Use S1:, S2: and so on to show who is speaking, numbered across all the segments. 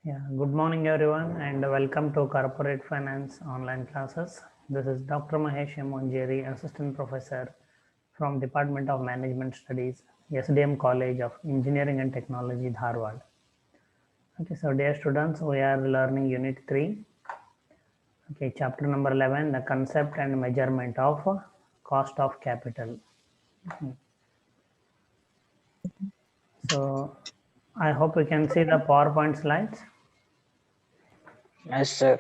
S1: Yeah, good morning everyone and welcome to Corporate Finance online classes. This is Dr. Mahesh Monjeri, Assistant Professor from Department of Management Studies, SDM College of Engineering and Technology, Dharwad. Okay, so dear students, we are learning Unit 3. Okay, chapter number 11, the concept and measurement of cost of capital. Okay. So I hope you can see the PowerPoint slides.
S2: Yes, sir.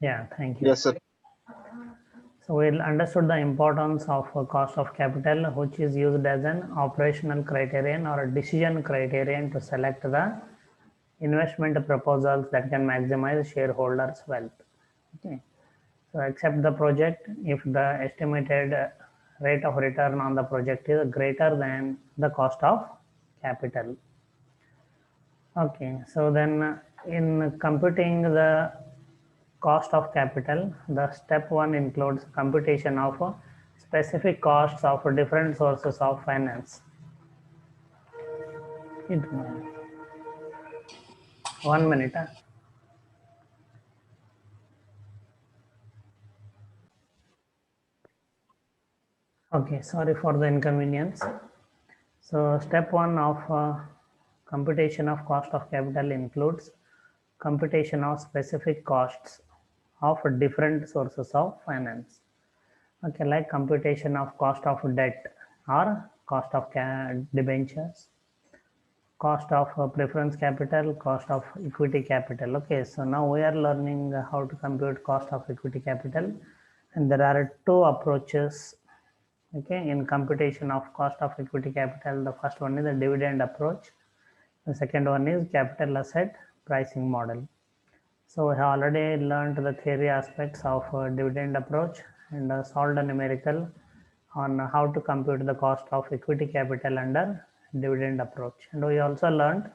S1: Yeah, thank you.
S3: Yes, sir.
S1: So we understood the importance of cost of capital, which is used as an operational criterion or a decision criterion to select the investment proposals that can maximize shareholders' wealth. Okay. So accept the project if the estimated rate of return on the project is greater than the cost of capital. Okay, so then in computing the cost of capital, the step one includes computation of specific costs of different sources of finance. 1 minute. Okay, sorry for the inconvenience. So step one of computation of cost of capital includes computation of specific costs of different sources of finance. Okay, like computation of cost of debt or cost of debentures, cost of preference capital, cost of equity capital. Okay, so now we are learning how to compute cost of equity capital, and there are two approaches. Okay, in computation of cost of equity capital, the first one is the dividend approach, the second one is capital asset pricing model. So we have already learned the theory aspects of dividend approach and solved a numerical on how to compute the cost of equity capital under dividend approach. And we also learned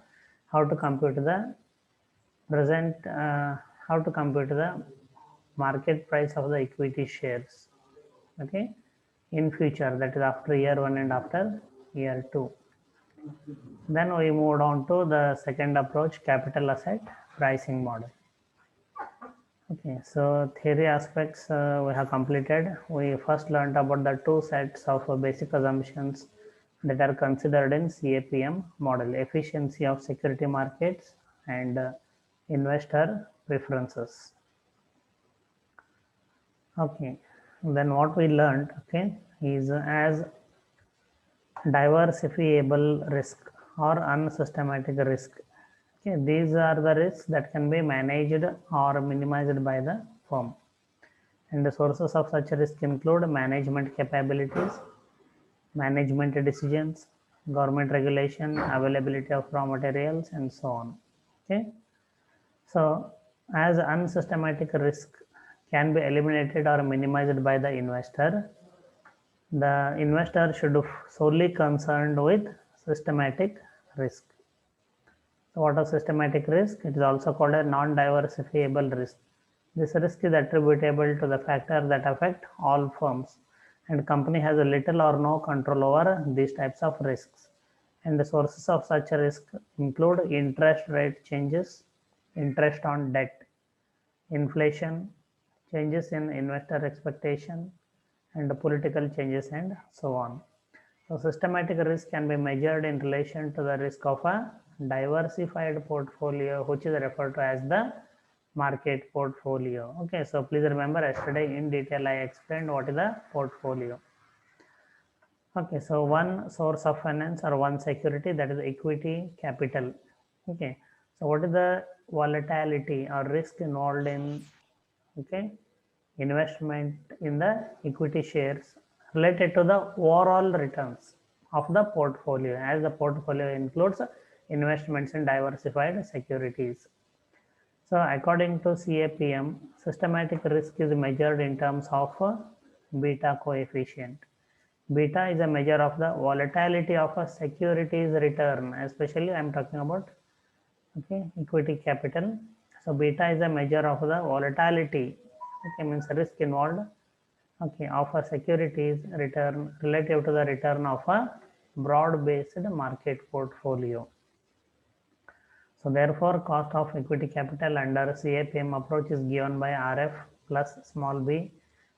S1: how to compute the present, how to compute the market price of the equity shares. Okay, in future, that is after year 1 and after year 2. Then we moved on to the second approach, capital asset pricing model. Okay, so theory aspects we have completed. We first learned about the two sets of basic assumptions that are considered in CAPM model: efficiency of security markets and investor preferences. Okay, then what we learned, okay, is as diversifiable risk or unsystematic risk. Okay, these are the risks that can be managed or minimized by the firm. And the sources of such risk include management capabilities, management decisions, government regulation, availability of raw materials, and so on. Okay, so as unsystematic risk can be eliminated or minimized by the investor should solely concerned with systematic risk. So what is systematic risk? It is also called a non-diversifiable risk. This risk is attributable to the factor that affect all firms, and company has a little or no control over these types of risks. And the sources of such a risk include interest rate changes, interest on debt, inflation, changes in investor expectation, and political changes, and so on. So systematic risk can be measured in relation to the risk of a diversified portfolio, which is referred to as the market portfolio. Okay, so please remember yesterday in detail I explained what is the portfolio. Okay, so one source of finance or one security, that is equity capital. Okay, so what is the volatility or risk involved in, okay, investment in the equity shares related to the overall returns of the portfolio, as the portfolio includes investments in diversified securities. So according to CAPM, systematic risk is measured in terms of beta coefficient. Beta is a measure of the volatility of a securities return, especially I am talking about, okay, equity capital. So beta is a measure of the volatility, okay, means risk involved, okay, of a securities return relative to the return of a broad based market portfolio. So therefore, cost of equity capital under CAPM approach is given by RF plus small b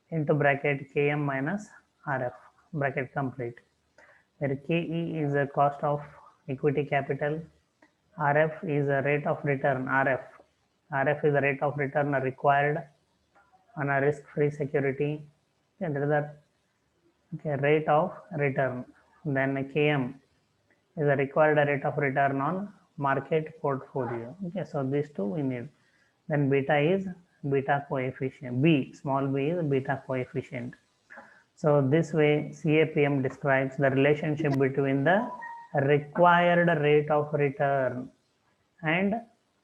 S1: into bracket KM minus RF, bracket complete, where KE is the cost of equity capital, RF is the rate of return, RF is the rate of return required on a risk-free security, and that okay, rate of return. Then KM is the required rate of return on market portfolio. Okay, so these two we need. Then beta is beta coefficient. B, small b is beta coefficient. So this way CAPM describes the relationship between the required rate of return and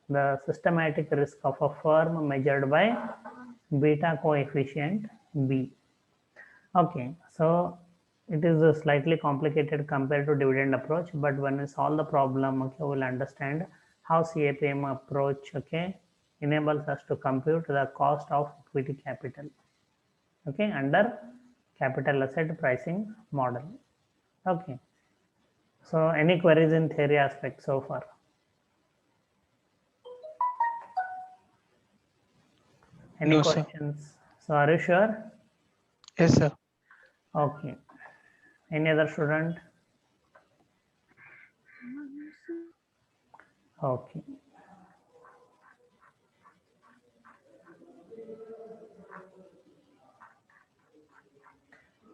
S1: the systematic risk of a firm measured by beta coefficient B. Okay, so it is slightly complicated compared to dividend approach, but when we solve the problem, okay, we'll understand how CAPM approach, okay, enables us to compute the cost of equity capital, okay, under capital asset pricing model. Okay, so any queries in theory aspect so far? Any
S2: No,
S1: questions?
S2: sir.
S1: So are you sure?
S2: Yes, sir.
S1: Okay. Any other student? Okay.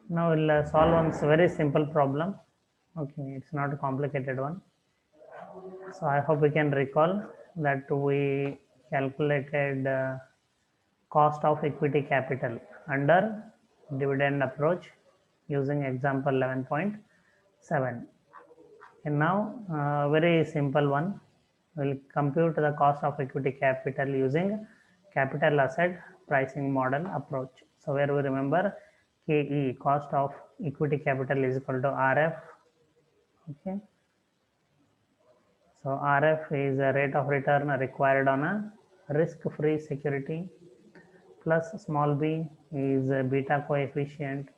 S1: Now we'll solve one very simple problem. Okay, it's not a complicated one. So I hope we can recall that we calculated cost of equity capital under dividend approach using example 11.7. And now very simple one. We'll compute the cost of equity capital using capital asset pricing model approach. So where we remember KE, cost of equity capital, is equal to RF. Okay. So RF is the rate of return required on a risk-free security, plus small b is a beta coefficient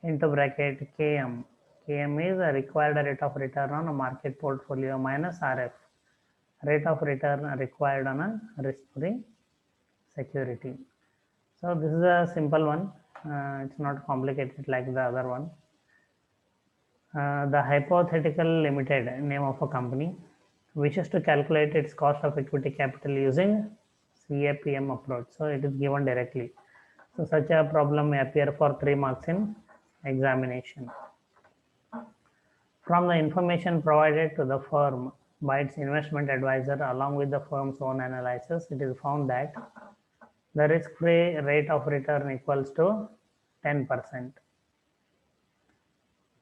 S1: into bracket Km. Km is a required rate of return on a market portfolio minus RF, rate of return required on a risk-free security. So this is a simple one. It's not complicated like the other one. The hypothetical limited, name of a company, wishes to calculate its cost of equity capital using CAPM approach. So it is given directly. So such a problem may appear for 3 marks in examination. From the information provided to the firm by its investment advisor along with the firm's own analysis, it is found that the risk-free rate of return equals to 10%.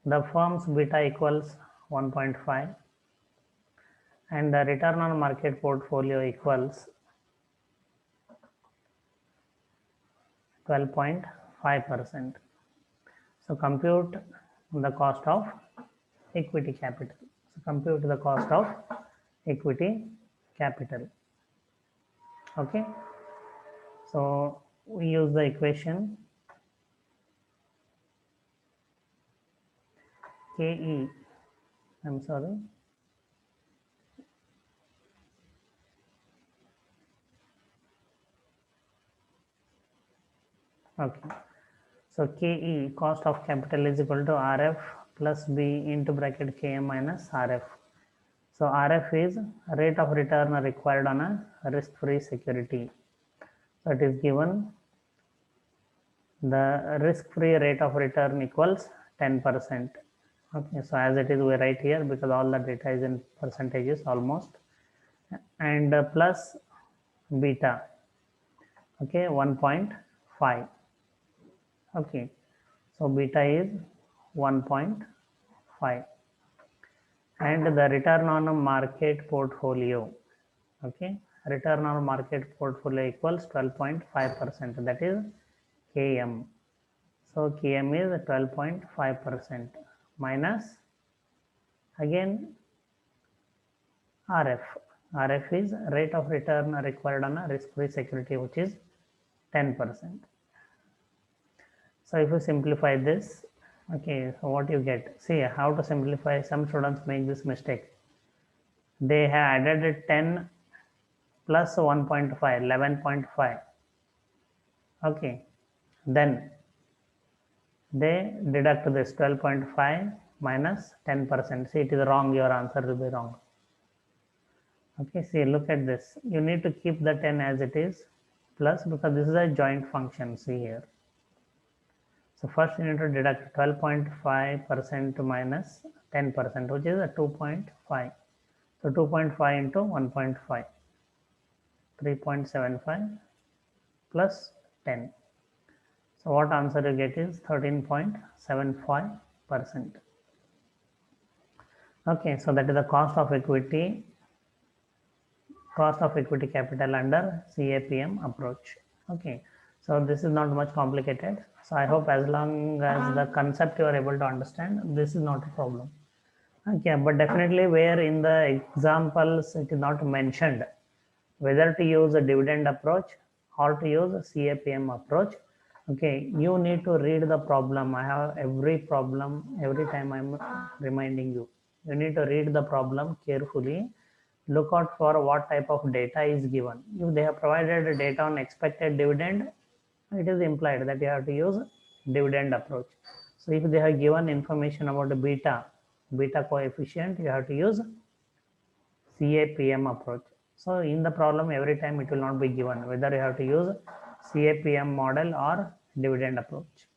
S1: The firm's beta equals 1.5 and the return on market portfolio equals 12.5%. So compute the cost of equity capital. So compute the cost of equity capital. Okay. So we use the equation KE. I'm sorry. Okay. So KE, cost of capital, is equal to RF plus B into bracket KM minus RF. So RF is rate of return required on a risk-free security. So it is given the risk-free rate of return equals 10%. Okay, so as it is, we write here because all the data is in percentages almost, and plus beta, okay, 1.5. Okay, so beta is 1.5 and the return on a market portfolio, okay, return on market portfolio equals 12.5%, that is KM. So KM is 12.5% minus again RF. RF is rate of return required on a risk-free security, which is 10%. So if you simplify this, okay, so what you get? See how to simplify. Some students make this mistake. they have added 10 plus 1.5, 11.5. Okay, then they deduct this 12.5 minus 10%. See, it is wrong, your answer will be wrong. Okay, see, look at this. You need to keep the 10 as it is, plus, because this is a joint function, see here. So first you need to deduct 12.5% minus 10%, which is a 2.5. So 2.5 into 1.5, 3.75 plus 10. So what answer you get is 13.75%. Okay, so that is the cost of equity capital under CAPM approach. Okay, so this is not much complicated. So I hope as long as the concept you are able to understand, this is not a problem. Okay, but definitely where in the examples it is not mentioned whether to use a dividend approach or to use a CAPM approach. Okay, you need to read the problem. I have every problem every time I'm reminding you. You need to read the problem carefully. Look out for what type of data is given. If they have provided data on expected dividend, it is implied that you have to use dividend approach. So if they have given information about the beta coefficient, you have to use CAPM approach. So in the problem, every time it will not be given whether you have to use CAPM model or dividend approach.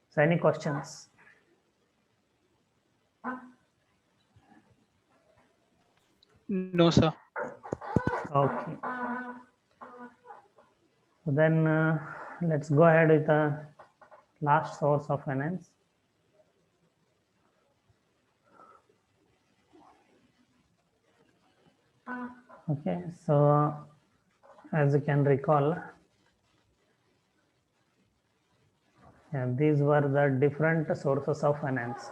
S1: So any questions?
S2: No, sir.
S1: Okay. So then let's go ahead with the last source of finance. Okay, so as you can recall, these were the different sources of finance.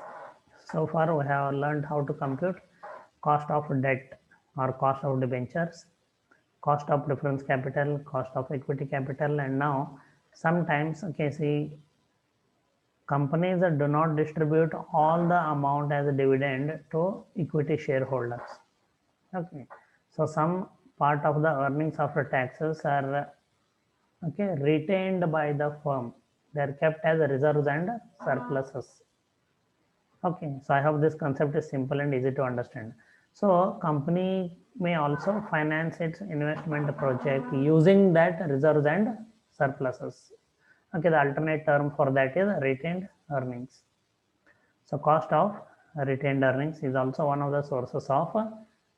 S1: So far, we have learned how to compute cost of debt or cost of debentures, cost of preference capital, cost of equity capital, and now sometimes, okay, see, companies that do not distribute all the amount as a dividend to equity shareholders. Okay, so some part of the earnings after taxes are retained by the firm. They are kept as reserves and surpluses. Okay, so I hope this concept is simple and easy to understand. So company may also finance its investment project using that reserves and surpluses. Okay, the alternate term for that is retained earnings. So cost of retained earnings is also one of the sources of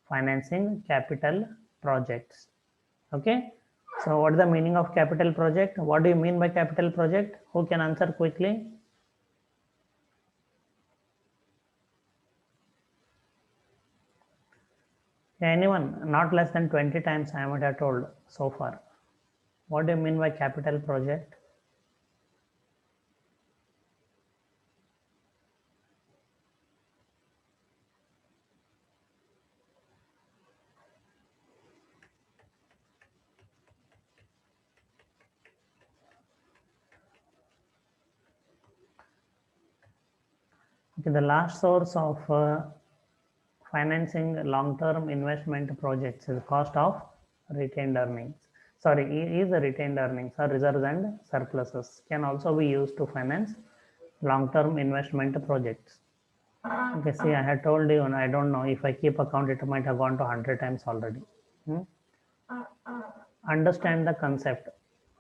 S1: financing capital projects. Okay, so what is the meaning of capital project? What do you mean by capital project? Who can answer quickly? Anyone? Not less than 20 times I might have told so far. What do you mean by capital project? Okay, the last source of financing long-term investment projects is cost of retained earnings. Sorry, is the retained earnings or reserves and surpluses can also be used to finance long-term investment projects. Okay, see, I had told you, and I don't know if I keep account, it might have gone to 100 times already. Understand the concept.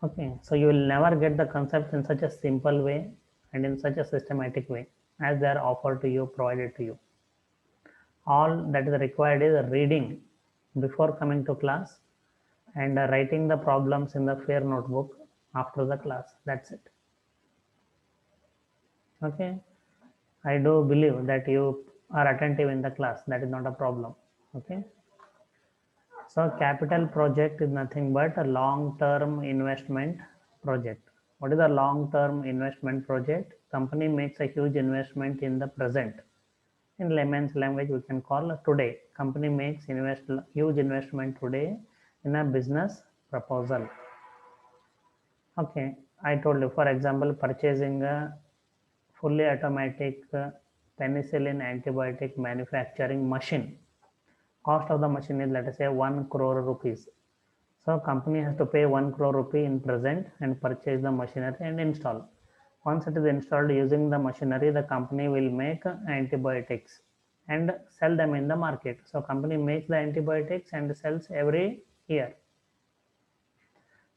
S1: Okay, so you will never get the concept in such a simple way and in such a systematic way as they are offered to you, provided to you. All that is required is reading before coming to class and writing the problems in the fair notebook after the class. That's it. Okay, I do believe that you are attentive in the class. That is not a problem. Okay, so capital project is nothing but a long-term investment project. What is a long-term investment project? Company makes a huge investment in the present. In layman's language, we can call today. Company makes huge investment today in a business proposal. Okay, I told you, for example, purchasing a fully automatic penicillin antibiotic manufacturing machine. cost of the machine is, let us say, 1 crore rupees. So company has to pay 1 crore rupee in present and purchase the machinery and install. Once it is installed using the machinery, the company will make antibiotics and sell them in the market. So company makes the antibiotics and sells every year.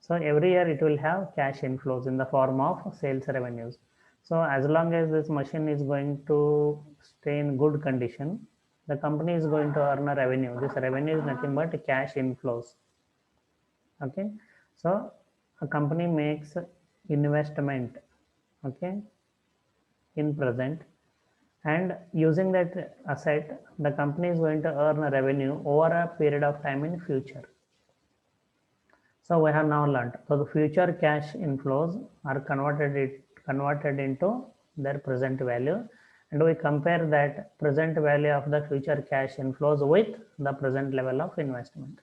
S1: So every year it will have cash inflows in the form of sales revenues. So as long as this machine is going to stay in good condition, the company is going to earn a revenue. This revenue is nothing but cash inflows. Okay, so a company makes investment, okay, in present, and using that asset, the company is going to earn a revenue over a period of time in future. So we have now learned. So the future cash inflows are converted into their present value, and we compare that present value of the future cash inflows with the present level of investment.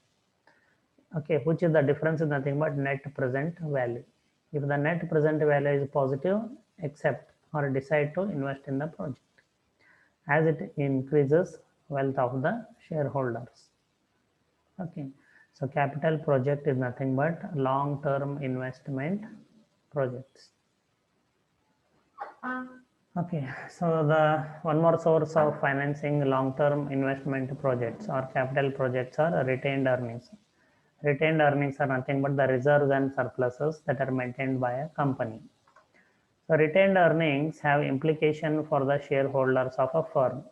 S1: Okay, which is the difference is nothing but net present value. If the net present value is positive, accept or decide to invest in the project, as it increases wealth of the shareholders. Okay, so capital project is nothing but long-term investment projects. Okay, so the one more source of financing long-term investment projects or capital projects are retained earnings. Retained earnings are nothing but the reserves and surpluses that are maintained by a company. So retained earnings have implication for the shareholders of a firm.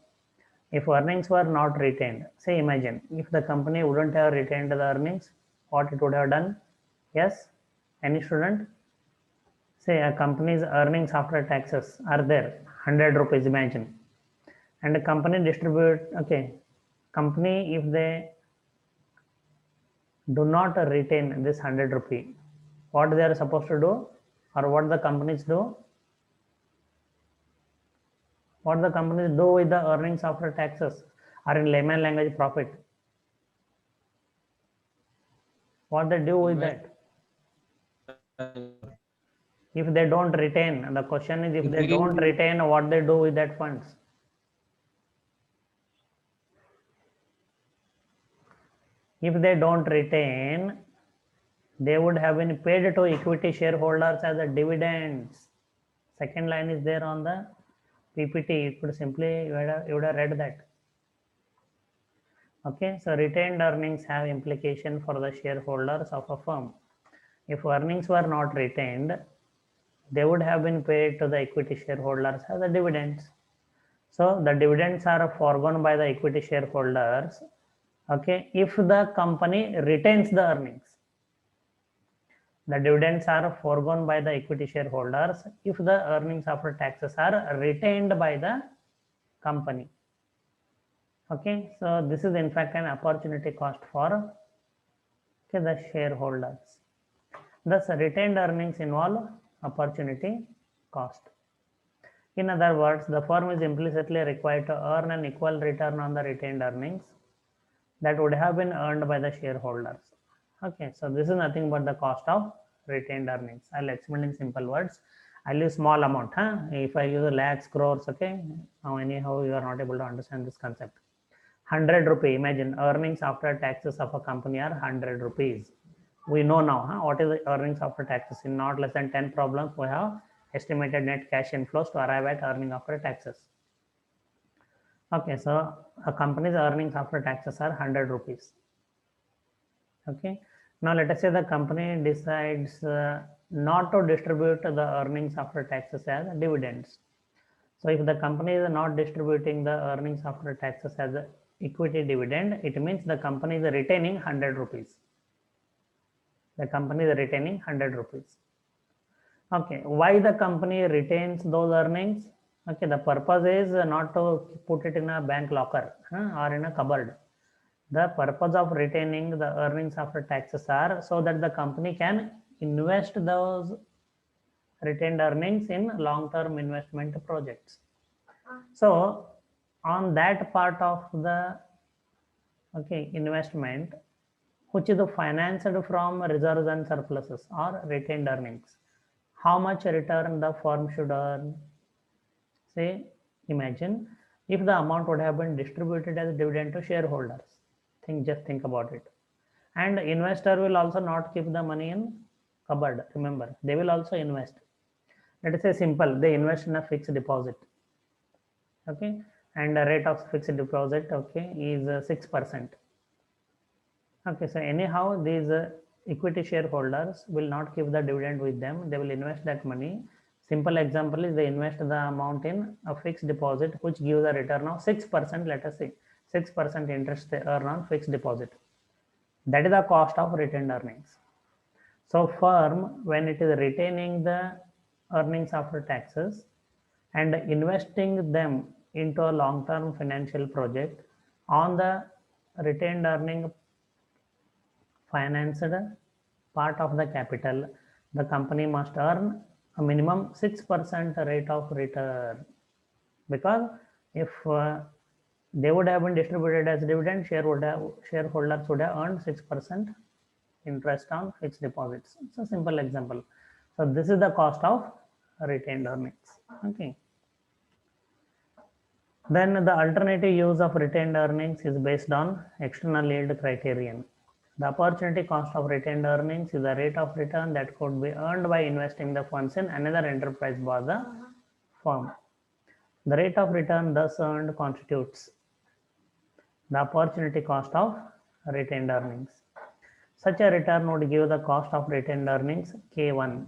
S1: If earnings were not retained, say imagine if the company wouldn't have retained the earnings, what it would have done? Yes, any student? Say a company's earnings after taxes are there, 100 rupees, imagine. And the company distribute, okay, company, if they do not retain this 100 rupee, what they are supposed to do, or what the companies do? What the companies do with the earnings after taxes, or in layman language, profit? What they do with that? If they don't retain, the question is, if they don't retain, what they do with that funds? If they don't retain, they would have been paid to equity shareholders as a dividends. Second line is there on the PPT. You could simply, you would have read that. Okay, so retained earnings have implication for the shareholders of a firm. If earnings were not retained, they would have been paid to the equity shareholders as a dividends. So the dividends are foregone by the equity shareholders, okay, if the company retains the earnings. The dividends are foregone by the equity shareholders if the earnings after taxes are retained by the company. Okay, so this is in fact an opportunity cost for, okay, the shareholders. Thus, retained earnings involve opportunity cost. In other words, the firm is implicitly required to earn an equal return on the retained earnings that would have been earned by the shareholders. Okay, so this is nothing but the cost of retained earnings. I'll explain in simple words. I'll use small amount. If I use lakhs, crores, okay. Now anyhow you are not able to understand this concept. 100 rupee. Imagine earnings after taxes of a company are 100 rupees. We know now what is the earnings after taxes. In not less than 10 problems, we have estimated net cash inflows to arrive at earning after taxes. Okay, so a company's earnings after taxes are 100 rupees. Okay, now let us say the company decides not to distribute the earnings after taxes as dividends. So if the company is not distributing the earnings after taxes as an equity dividend, it means the company is retaining 100 rupees. The company is retaining 100 rupees. Okay, why the company retains those earnings? Okay, the purpose is not to put it in a bank locker or in a cupboard. The purpose of retaining the earnings after taxes are so that the company can invest those retained earnings in long-term investment projects. So on that part of the, okay, investment, which is financed from reserves and surpluses or retained earnings, how much return the firm should earn? Say, imagine if the amount would have been distributed as dividend to shareholders. Just think about it. And investor will also not keep the money in cupboard. Remember, they will also invest. Let us say simple, they invest in a fixed deposit. Okay, and the rate of fixed deposit, okay, is 6%. Okay, so anyhow, these equity shareholders will not keep the dividend with them. They will invest that money. Simple example is they invest the amount in a fixed deposit, which gives a return of 6%. Let us say 6% interest they earn on fixed deposit. That is the cost of retained earnings. So firm, when it is retaining the earnings after taxes and investing them into a long-term financial project on the retained earning financed part of the capital, the company must earn a minimum 6% rate of return. Because if they would have been distributed as dividend, shareholders would have earned 6% interest on fixed deposits. It's a simple example. So this is the cost of retained earnings. Okay. Then the alternative use of retained earnings is based on external yield criterion. The opportunity cost of retained earnings is the rate of return that could be earned by investing the funds in another enterprise by the firm. The rate of return thus earned constitutes the opportunity cost of retained earnings. Such a return would give the cost of retained earnings K1.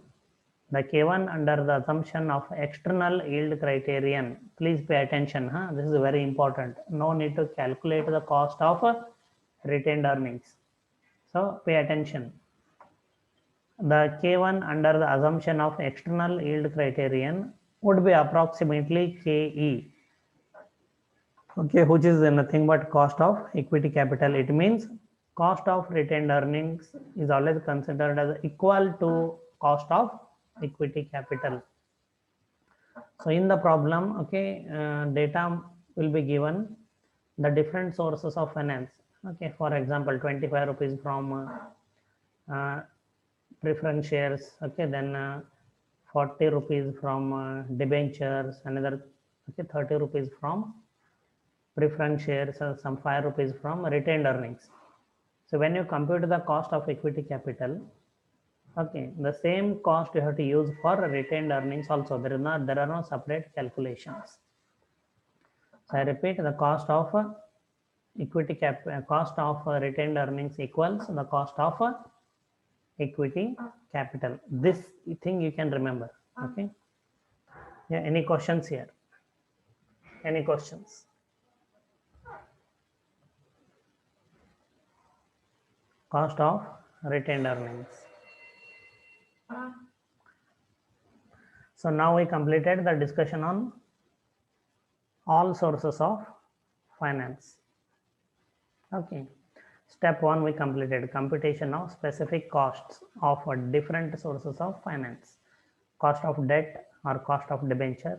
S1: The K1 under the assumption of external yield criterion. Please pay attention. This is very important. No need to calculate the cost of retained earnings. So pay attention. The K1 under the assumption of external yield criterion would be approximately KE. Okay, which is nothing but cost of equity capital. It means cost of retained earnings is always considered as equal to cost of equity capital. So in the problem, okay, data will be given the different sources of finance. Okay, for example, 25 rupees from preference shares. Okay, then 40 rupees from debentures, another 30 rupees from preference shares, some 5 rupees from retained earnings. So when you compute the cost of equity capital, okay, the same cost you have to use for retained earnings also. There are no separate calculations. So I repeat, the cost of cost of retained earnings equals the cost of equity capital. This thing you can remember. Okay. Yeah. Any questions here? Any questions? Cost of retained earnings. So now we completed the discussion on all sources of finance. Okay. Step 1 we completed, computation of specific costs of different sources of finance. Cost of debt or cost of debenture,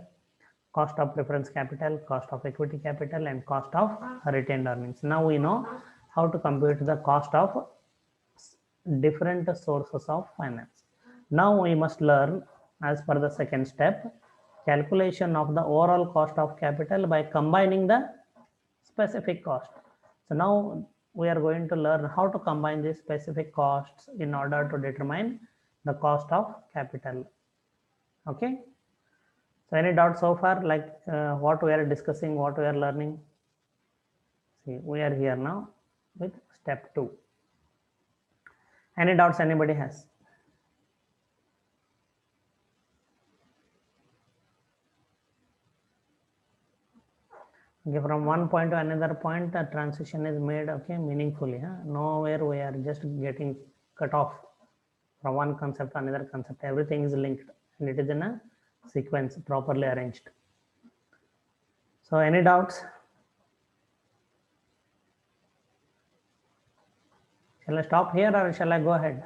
S1: cost of preference capital, cost of equity capital, and cost of retained earnings. Now we know how to compute the cost of different sources of finance. Now we must learn, as per the second step, calculation of the overall cost of capital by combining the specific cost. So now we are going to learn how to combine these specific costs in order to determine the cost of capital. Okay. So any doubts so far, like what we are discussing, what we are learning? See, we are here now with step 2. Any doubts anybody has? Okay, from one point to another point, the transition is made, okay, meaningfully. Nowhere we are just getting cut off from one concept to another concept. Everything is linked and it is in a sequence properly arranged. So any doubts? Shall I stop here or shall I go ahead?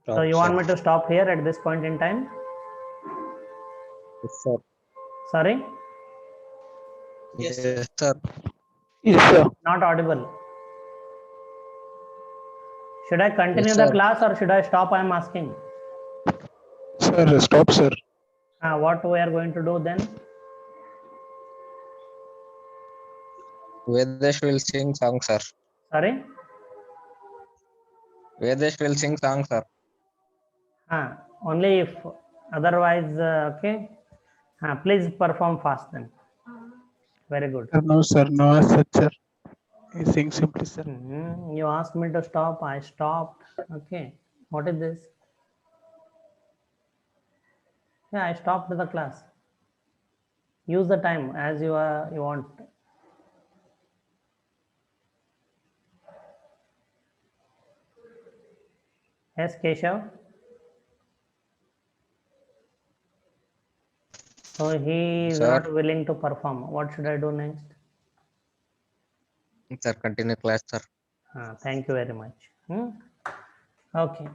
S1: So you want me to stop here at this point in time?
S3: Yes, sir.
S1: Sorry?
S3: Yes, sir.
S2: Yes, sir.
S1: Not audible. Should I continue
S3: Yes,
S1: the
S3: sir.
S1: class or should I stop? I am asking.
S2: Sir, stop, sir.
S1: What we are going to do then?
S3: Vedesh will sing song, sir.
S1: Sorry?
S3: Vedesh will sing song, sir.
S1: Only if otherwise, okay. Please perform fast then. Very good.
S2: Sir, no as such, sir. He sings simply, sir.
S1: You asked me to stop, I stopped. Okay. What is this? Yeah, I stopped the class. Use the time as you want. Yes, Keshav. So he is
S3: Sir.
S1: not willing to perform. What should I do next?
S3: Sir, continue class, sir.
S1: Thank you very much. Okay.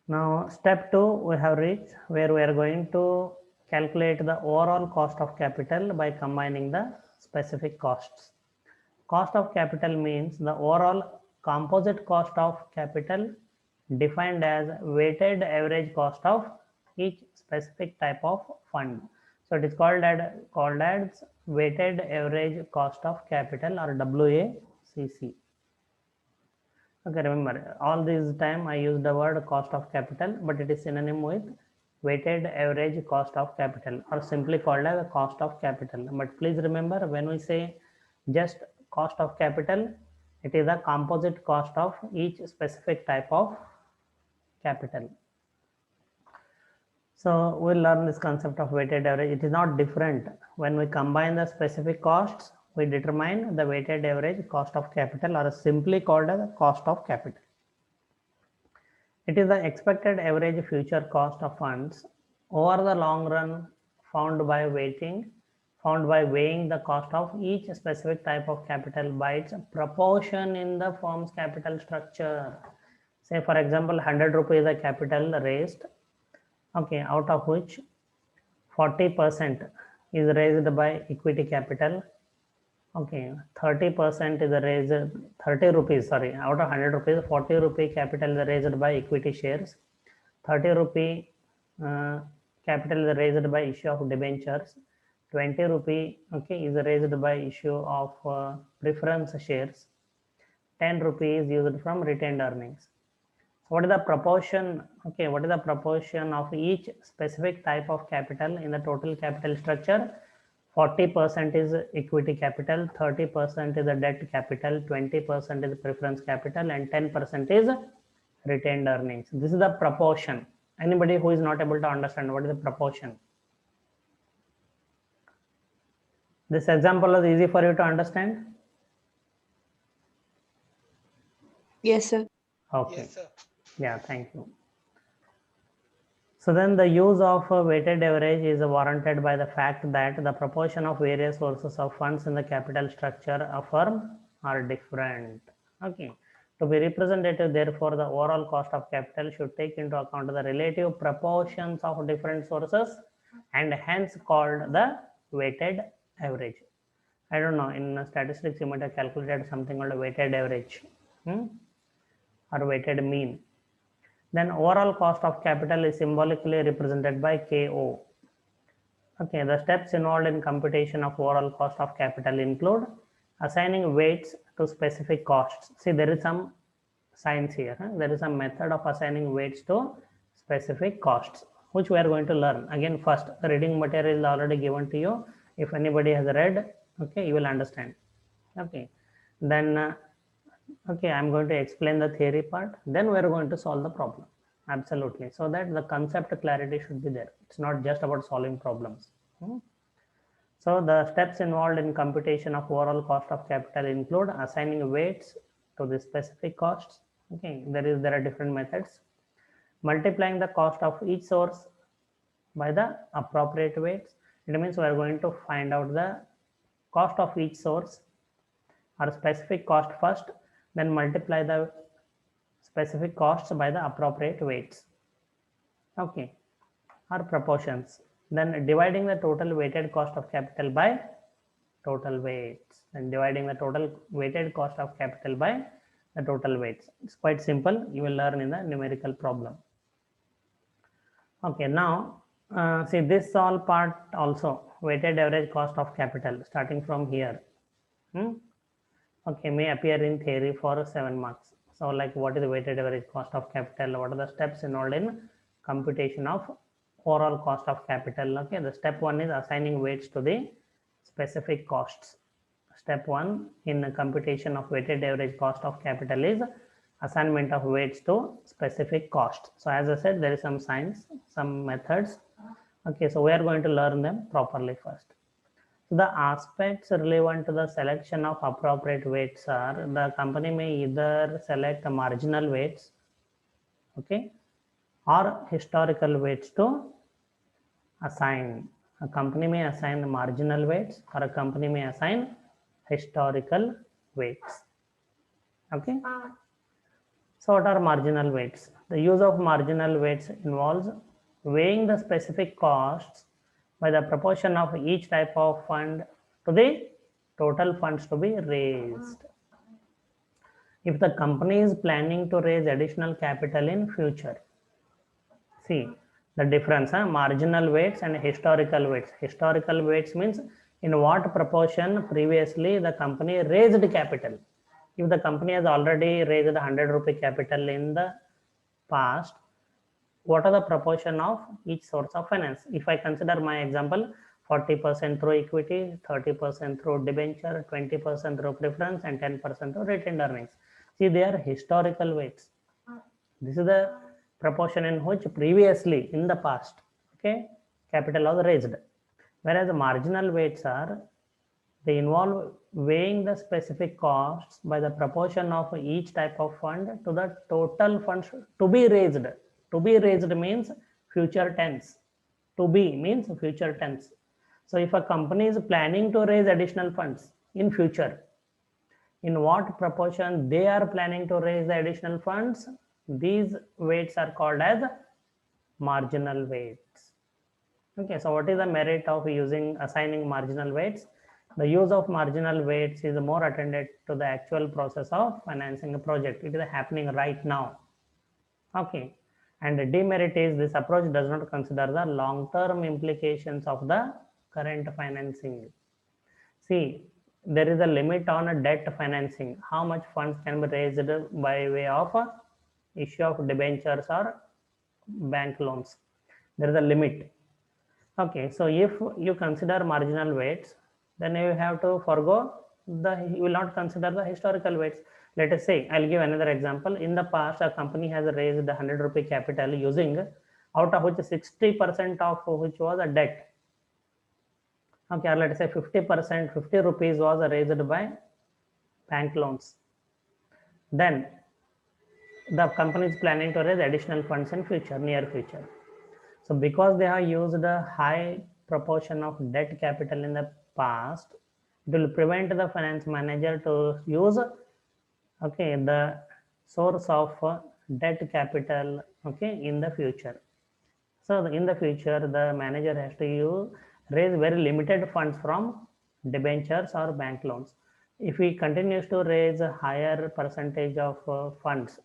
S1: Now, step 2 we have reached, where we are going to calculate the overall cost of capital by combining the specific costs. Cost of capital means the overall composite cost of capital defined as weighted average cost of each specific type of fund. So it is called as weighted average cost of capital, or WACC. Okay, remember all this time I used the word cost of capital, but it is synonym with weighted average cost of capital, or simply called as cost of capital. But please remember, when we say just cost of capital, it is the composite cost of each specific type of capital. So we'll learn this concept of weighted average. It is not different. When we combine the specific costs, we determine the weighted average cost of capital, or simply called as cost of capital. It is the expected average future cost of funds over the long run found by weighing the cost of each specific type of capital by its proportion in the firm's capital structure. Say for example, 100 rupees is the capital raised, okay, out of which 40% is raised by equity capital. Okay, 30% is raised, 30 rupees, sorry, out of 100 rupees, 40 rupee capital is raised by equity shares, 30 rupee capital is raised by issue of debentures, 20 rupee, okay, is raised by issue of preference shares, 10 rupees used from retained earnings. What is the proportion? Okay, what is the proportion of each specific type of capital in the total capital structure? 40% is equity capital, 30% is the debt capital, 20% is preference capital, and 10% is retained earnings. This is the proportion. Anybody who is not able to understand what is the proportion? This example is easy for you to understand?
S4: Yes, sir.
S1: Okay. Yes, sir. Yeah, thank you. So then the use of a weighted average is warranted by the fact that the proportion of various sources of funds in the capital structure of firm are different. Okay. To be representative, therefore, the overall cost of capital should take into account the relative proportions of different sources, and hence called the weighted average. I don't know, in statistics you might have calculated something called a weighted average or weighted mean. Then overall cost of capital is symbolically represented by KO. Okay, the steps involved in computation of overall cost of capital include assigning weights to specific costs. See, there is some science here. There is a method of assigning weights to specific costs, which we are going to learn. Again, first, the reading material is already given to you. If anybody has read, okay, you will understand. Okay, then okay, I'm going to explain the theory part, then we're going to solve the problem. Absolutely. So that the concept clarity should be there. It's not just about solving problems. So the steps involved in computation of overall cost of capital include assigning weights to the specific costs. Okay, there are different methods. Multiplying the cost of each source by the appropriate weights. It means we are going to find out the cost of each source or specific cost first, then multiply the specific costs by the appropriate weights, okay, or proportions. Then dividing the total weighted cost of capital by total weights, and dividing the total weighted cost of capital by the total weights. It's quite simple. You will learn in the numerical problem. Okay, now see this all part also weighted average cost of capital starting from here. Okay, may appear in theory for 7 marks. So like what is the weighted average cost of capital? What are the steps involved in computation of overall cost of capital? Okay, the step 1 is assigning weights to the specific costs. Step 1 in the computation of weighted average cost of capital is assignment of weights to specific costs. So as I said, there is some science, some methods. Okay, so we are going to learn them properly first. The aspects relevant to the selection of appropriate weights are the company may either select marginal weights, okay, or historical weights to assign. A company may assign marginal weights or a company may assign historical weights. Okay. So what are marginal weights? The use of marginal weights involves weighing the specific costs by the proportion of each type of fund to the total funds to be raised. If the company is planning to raise additional capital in future, see the difference, marginal weights and historical weights. Historical weights means in what proportion previously the company raised capital. If the company has already raised 100 rupee capital in the past, what are the proportion of each source of finance? If I consider my example, 40% through equity, 30% through debenture, 20% through preference, and 10% through retained earnings. See, they are historical weights. This is the proportion in which previously in the past, okay, capital was raised. Whereas the marginal weights are, they involve weighing the specific costs by the proportion of each type of fund to the total funds to be raised. To be raised means future tense. To be means future tense. So if a company is planning to raise additional funds in future, in what proportion they are planning to raise the additional funds, these weights are called as marginal weights. Okay, so what is the merit of using assigning marginal weights? The use of marginal weights is more attended to the actual process of financing a project. It is happening right now. Okay, and the demerit is this approach does not consider the long-term implications of the current financing. See, there is a limit on a debt financing. How much funds can be raised by way of issue of debentures or bank loans? There is a limit. Okay, so if you consider marginal weights, then you have to forego you will not consider the historical weights. Let us say, I'll give another example. In the past, a company has raised 100 rupee capital using, out of which 60% of which was a debt. Okay, or let us say 50%, 50 rupees was raised by bank loans. Then the company is planning to raise additional funds in future, near future. So because they have used a high proportion of debt capital in the past, it will prevent the finance manager to use, okay, the source of debt capital, okay, in the future. So in the future, the manager has to raise very limited funds from debentures or bank loans. If he continues to raise a higher percentage of funds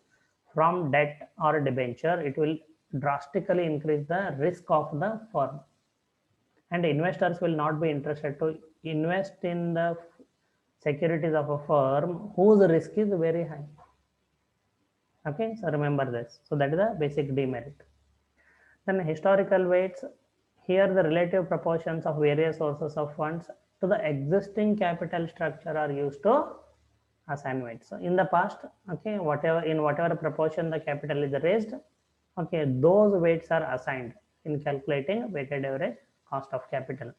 S1: from debt or debenture, it will drastically increase the risk of the firm. And investors will not be interested to invest in the securities of a firm whose risk is very high. Okay, so remember this. So that is the basic demerit. Then historical weights, here the relative proportions of various sources of funds to the existing capital structure are used to assign weights. So in the past, okay, whatever proportion the capital is raised, okay, those weights are assigned in calculating weighted average cost of capital.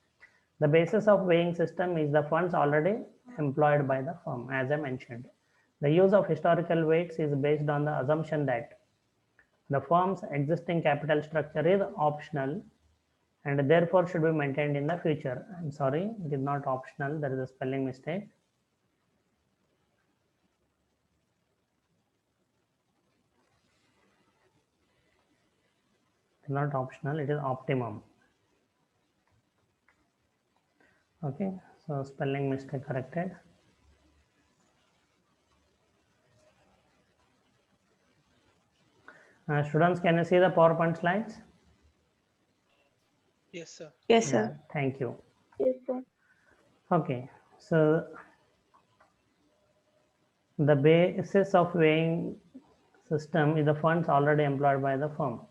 S1: The basis of weighing system is the funds already employed by the firm, as I mentioned. The use of historical weights is based on the assumption that the firm's existing capital structure is optional and therefore should be maintained in the future. I'm sorry, it is not optional. There is a spelling mistake. It is not optional, it is optimum. Okay, so spelling mistake corrected. Students, can you see the PowerPoint slides?
S2: Yes, sir.
S4: Yes,
S1: Yeah,
S4: sir.
S1: thank you.
S4: Yes, sir.
S1: Okay, so the basis of weighing system is the funds already employed by the firm.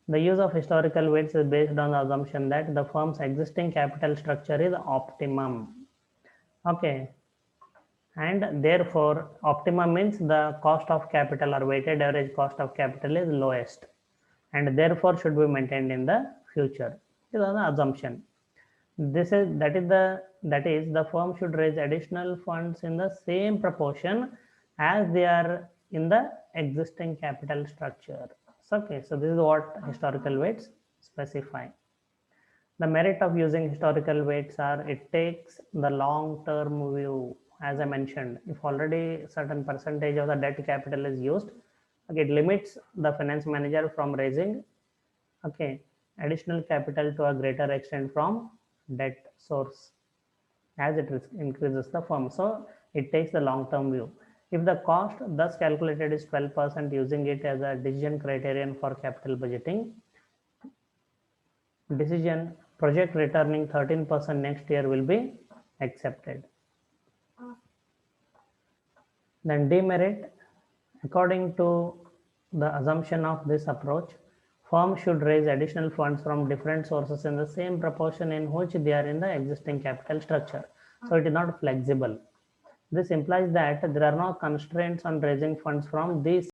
S1: The use of historical weights is based on the assumption that the firm's existing capital structure is optimum. Okay, and therefore optimum means the cost of capital or weighted average cost of capital is lowest, and therefore should be maintained in the future. This is the assumption. That is the firm should raise additional funds in the same proportion as they are in the existing capital structure. So, okay, so this is what historical weights specify. The merit of using historical weights are it takes the long term view. As I mentioned, if already certain percentage of the debt capital is used, okay, it limits the finance manager from raising, okay, additional capital to a greater extent from debt source as it increases the firm. So it takes the long term view. If the cost thus calculated is 12%, using it as a decision criterion for capital budgeting, decision project returning 13% next year will be accepted. Then demerit, according to the assumption of this approach, firms should raise additional funds from different sources in the same proportion in which they are in the existing capital structure. So it is not flexible. This implies that there are no constraints on raising funds from these